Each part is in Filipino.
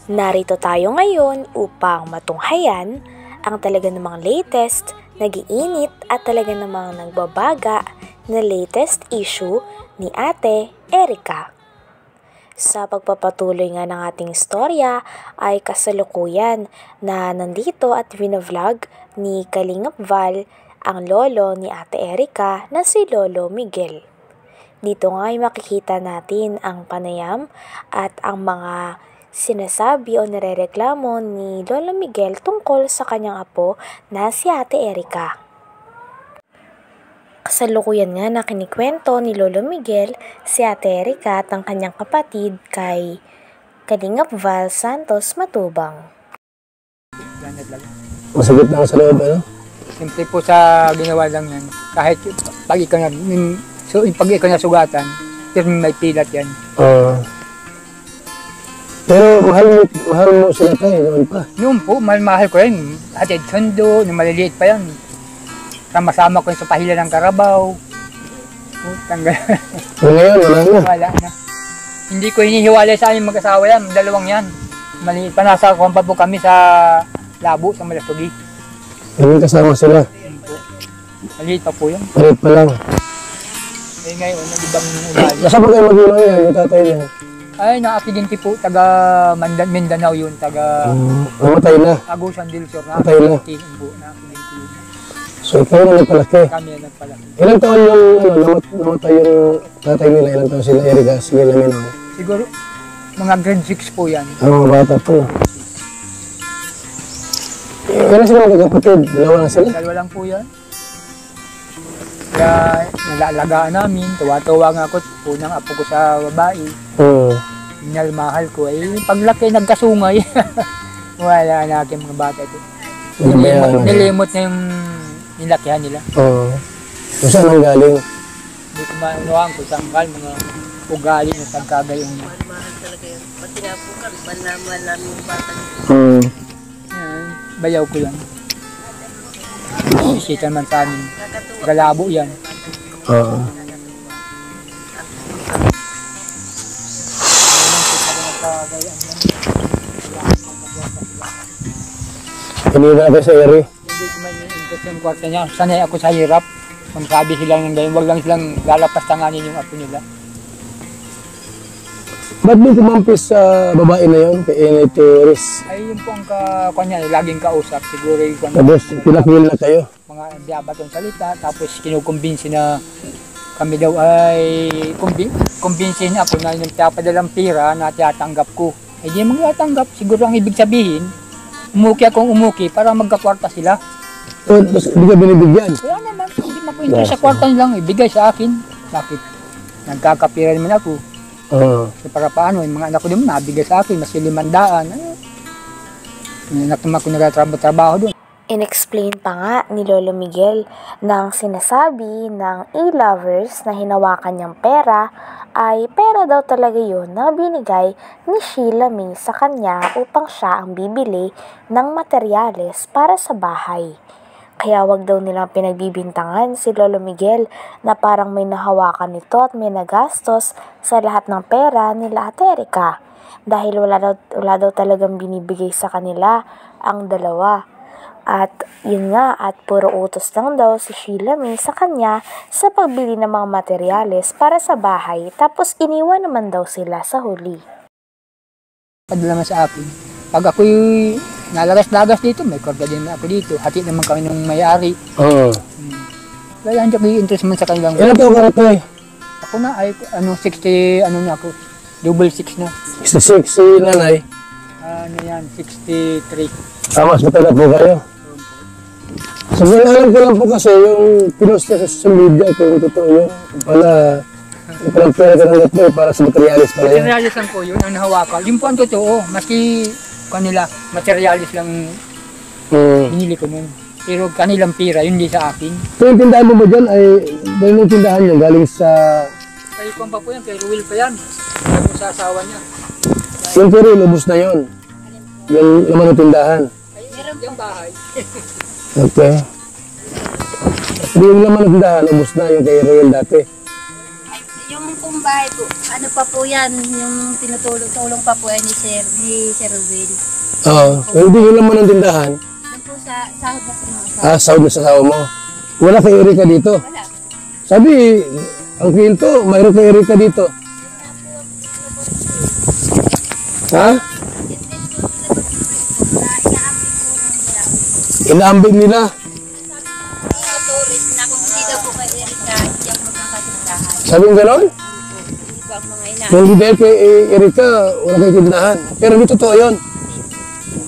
Narito tayo ngayon upang matunghayan ang talaga namang latest, nag-iinit at talaga namang nagbabaga na latest issue ni Ate Erica. Sa pagpapatuloy nga ng ating istorya ay kasalukuyan na nandito at vinavlog ni Kalingap Val ang lolo ni Ate Erica na si Lolo Miguel. Dito nga ay makikita natin ang panayam at ang mga sinasabi o nirereklamo ni Lolo Miguel tungkol sa kanyang apo na si Ate Erica. Kasalukuyan nga na kinikwento ni Lolo Miguel si Ate Erica at ang kanyang kapatid kay Kalingap Val Santos Matubang. Masagit na sa loob, ano? Simple po sa ginawa lang yan. Kahit pag ikaw na sugatan, pero may pilat yan. Pero mahal mo sila tayo, noon pa. Noon po, mahal ko rin. Hatid sundo, na maliliit pa yan. Sama-sama ko sa pahila ng Karabaw. Tanggal. Ngayon, wala na. Wala na. Hindi ko hinihiwalay sa aming mag-asawa yan, dalawang yan. Maliit pa, nasa kumpa po kami sa Labo, sa Malasugi. Hindi kasama sila. Maliit pa po yan. Maliit pa lang. Eh ngayon, nalibang ugali. Nasa pa kayo mag-ilang yan, yung tatay niya? Ay, na-aksidente po, taga Mindanao yun, taga namatay na. Agusan del Sur. Namatay na. Na-aksidente yun. So, ikaw na nagpalaki? Kami na nagpalaki. Ilang taon yung namatay yung tatay nila? Ilang taon sila, Erica? Sige lang yun. Siguro, mga grade 6 po yan. Mga bata po. Ilan sila magkakapatid? Dalawa lang sila? Dalawa lang po yan. Kaya nalalagaan namin, tuwa-tuwa nga ako, unang apo ko sa babae. Minalmahal ko, paglaki nagkasungay. Wala na aking mga bata ito. Nilimot na yung nilakihan nila. Kung saan ang galing? Hindi ko maanuhan ko sangkal, mga ugali na pagkagayong niya. Mahal talaga yun. Pati nga po kami, malaman namin yung bata niya. Bayaw ko yan. Bisita naman sa amin. Galabo yan. Hindi na ako sa eri? Hindi ko may interest yung kwarta niya. Sanay ako sa hirap. Kung sabi silang ng ganyan, huwag lang silang lalapas tanganin yung apo nila. Ba't din kumampis sa babae na yun? Kay Enitoris? Ay, yun po ang kanya, laging kausap. Siguro yung tapos, pinakil na kayo? Mga biyabatong salita, tapos kinukumbinsi na kami daw ay kumbinsin ako na yung padalang pira na tiyatanggap ko. Eh di magtatanggap, siguro ang ibig sabihin, umuki akong umuki para magkakwarta sila. Tapos hindi ka binibigyan? Kaya naman, hindi mapuinto sa kwarta nilang ibigay sa akin. Bakit? Nagkakapira naman ako. So para paano, yung mga anak ko naman nabigay sa akin, mas 500. Nakatama ko nagtatrabaho doon. Inexplain pa nga ni Lolo Miguel na ang sinasabi ng e-lovers na hinawakan niyang pera ay pera daw talaga yun na binigay ni Sheila May sa kanya upang siya ang bibili ng materyales para sa bahay. Kaya wag daw nilang pinagbibintangan si Lolo Miguel na parang may nahawakan nito at may nagastos sa lahat ng pera nila Ate Erica dahil wala daw talagang binibigay sa kanila ang dalawa. At yun nga, at puro utos lang daw si Sheila May sa kanya sa pagbili ng mga materyales para sa bahay, tapos iniwan naman daw sila sa huli. Padala naman sa akin. Pag ako'y nalagas-lagas dito, may korda din ako dito. Hati naman kami ng may-ari. Kaya hindi ako i-interest man sa kanilang. Ilan taong ka na to eh? Ako na ay 60, na ako. Double 6 na. 66 si nanay? Ano yan, 63. Mas matanda po kayo? So, alam ko lang po kasi yung pinost niya sa social media kung totoo yun. Pala, ipalang pera ka ng gatlo para sa materialis pala yun. Materialis lang po yun, ang nahawakan. Yung po ang totoo, maski kanila, materialis lang binili ko nun. Pero kanilang pira, yun di sa akin. So, yung tindahan mo ba dyan ay, dahil yung tindahan niya galing sa... Kay Kwan pa po yan, kay Ruel pa yan. Kaya po sa asawa niya. Yung pero lubos na yun. Yung laman ng tindahan. Yung bahay. Okay. Yung laman ng tindahan, lubos na yung kay Ruel dati. Yung pong bahay po, ano pa po yan, yung tinutulong pa po ay ni Sir Will. Oo. Hindi yun naman ang tindahan. Doon po sa sahod na po ng asawa. Sahod na sa asawa mo. Wala kay Erika dito. Wala. Sabi, ang kwento, mayroon kay Erika dito. Ha? Inaambing nila. Mga tourist na kung hindi daw po kay Erika, hindi ako magkakasindahan. Sabi mo gano'n? Hindi po ang mga ina. Kung hindi dahil kay Erika, wala kay tindahan. Pero hindi totoo yun.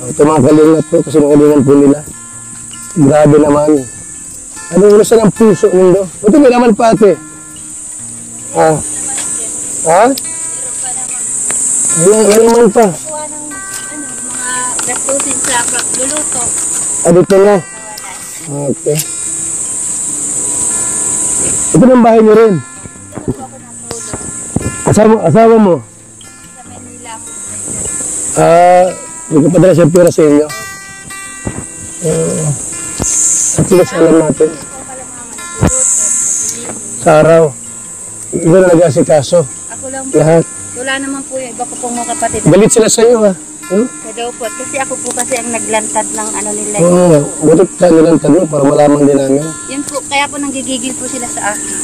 Ito mga kalingat po, kasi mga kalingan po nila. Grabe naman. Ano mo sa ng puso mundo? Ito may naman pa ate. Ha? Ha? Meron naman pa. Kuha ng mga gastusin sa pagluluto. Dito na. Okay. Ito ng bahay niyo rin. Doon po ako natulog. Asawa mo? Sa Manila po. Hindi ko padala siya pera sa inyo. At least alam natin. Sa araw. Iba na nag-asikaso. Ako lang po. Lahat. Wala naman po yung iba ko pong mga kapatid. Galit sila sa iyo ha. Kaya daw po. Kasi ako po kasi ang naglantad ng ano nila. Oo. Butot tayo nilang tanong para malaman din namin. Yun po. Kaya po nanggigigil po sila sa akin.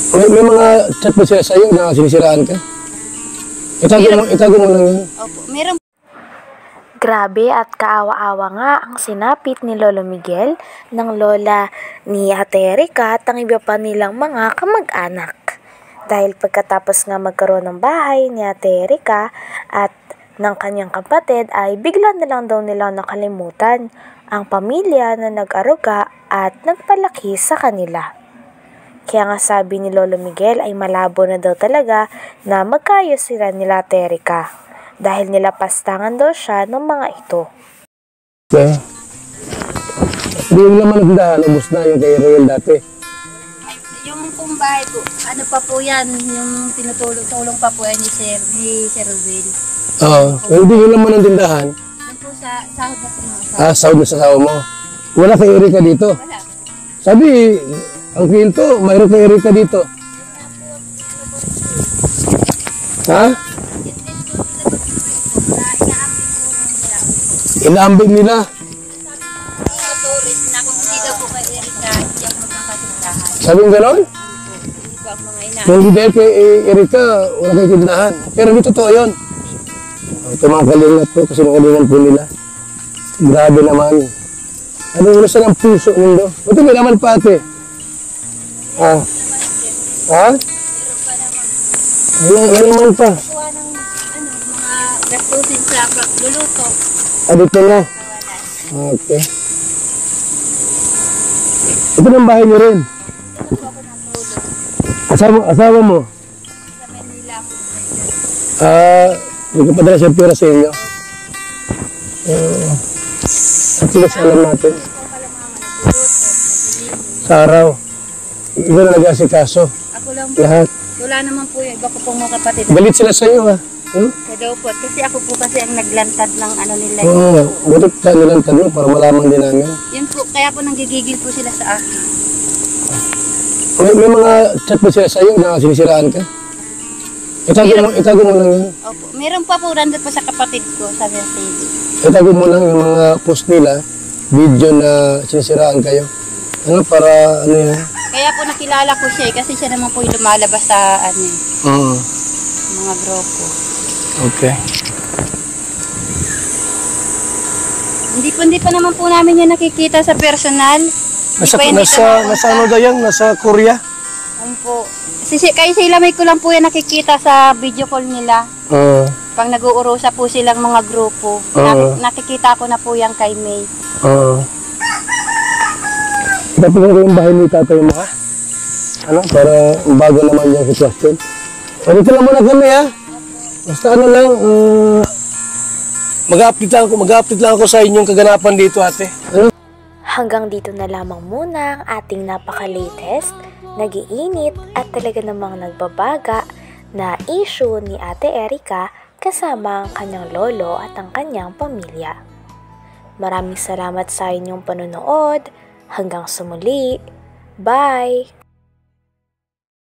May mga chat ba sila sa iyo na sinisiraan ka? Itago mo lang yun. Opo. Meron. Grabe at kaawa-awa nga ang sinapit ni Lolo Miguel ng lola ni Ate Erika at ang iba pa nilang mga kamag-anak. Dahil pagkatapos nga magkaroon ng bahay ni Ate Erika at ng kanyang kapatid ay bigla na lang daw nila nakalimutan ang pamilya na nag-aruga at nagpalaki sa kanila. Kaya nga sabi ni Lolo Miguel ay malabo na daw talaga na magkaayos sila nila Ate Erika. Dahil nilapastangan daw siya ng mga ito. Okay. Hindi yung laman ng dahan, ubos na yung kay Riel dati. Yung pong bahay po, ano pa po yan, yung tinutulong pa po ay ni Sir Will. Oo. Hindi yung laman ng tindahan. Doon po sa sahod na po ng asawa. Sahod na sa asawa mo. Wala kay Erika dito. Wala. Sabi, ang kwento, mayroon kay Erika dito. Ha? Inaambing nila. Mga tourist na kung hindi daw po kay Erika, hindi ako magkakasindahan. Sabi mo gano'n? Hindi po ang mga ina. Kung hindi dahil kay Erika, wala kay tindahan. Pero hindi totoo yun. Ito mga kalingat po, kasi mga kalingan po nila. Grabe naman. Ano mo sa ng puso mundo? Ito may naman pa ate. Ha? Ha? Meron naman pa. Kuha ng mga gastusin sa pagluluto. Dito na. Okay. Ito ng bahay niyo rin. Doon po ako natulog. Asawa mo? Sa Manila po. Hindi ko padala siya pera sa inyo. At least alam natin. Sa araw. Iba na nag-asikaso. Ako lang po. Lahat. Wala naman po yung iba ko pong mga kapatid. Galit sila sa iyo ha. Kaya daw po. Kasi ako po kasi ang naglantad ng ano nila. Oo. Butot tayo nilang tanong para malaman din namin. Yun po. Kaya po nanggigigil po sila sa akin. May mga chat ba sila sa iyo na sinisiraan ka? Itago mo lang yun. Opo. Meron pa po nandun pa sa kapatid ko sa TV. Itago mo lang yung mga post nila, video na sinisiraan kayo. Ano para ano yan? Kaya po nakilala ko siya kasi siya naman po yung lumalabas sa ano, Oo. mga grupo. Okay. Hindi pa naman po namin yan nakikita sa personal. Nasa ano daw yan? Nasa Korea? Ano po. Kaya sila may ko lang po yan nakikita sa video call nila. Oo. Pag nag-uurusa po silang mga grupo. Nakikita ko na po yan kay May. Oo. Dapat ko yung bahay ni tatay mo ha? Ano? Para bago naman yung sitwasyon. O dito lang muna kami ha? Basta ano lang, mag-update lang ako sa inyong kaganapan dito ate. Ano? Hanggang dito na lamang muna ang ating napaka-latest, nag-iinit at talaga namang nagbabaga na issue ni Ate Erika kasama ang kanyang lolo at ang kanyang pamilya. Maraming salamat sa inyong panonood. Hanggang sa muli. Bye!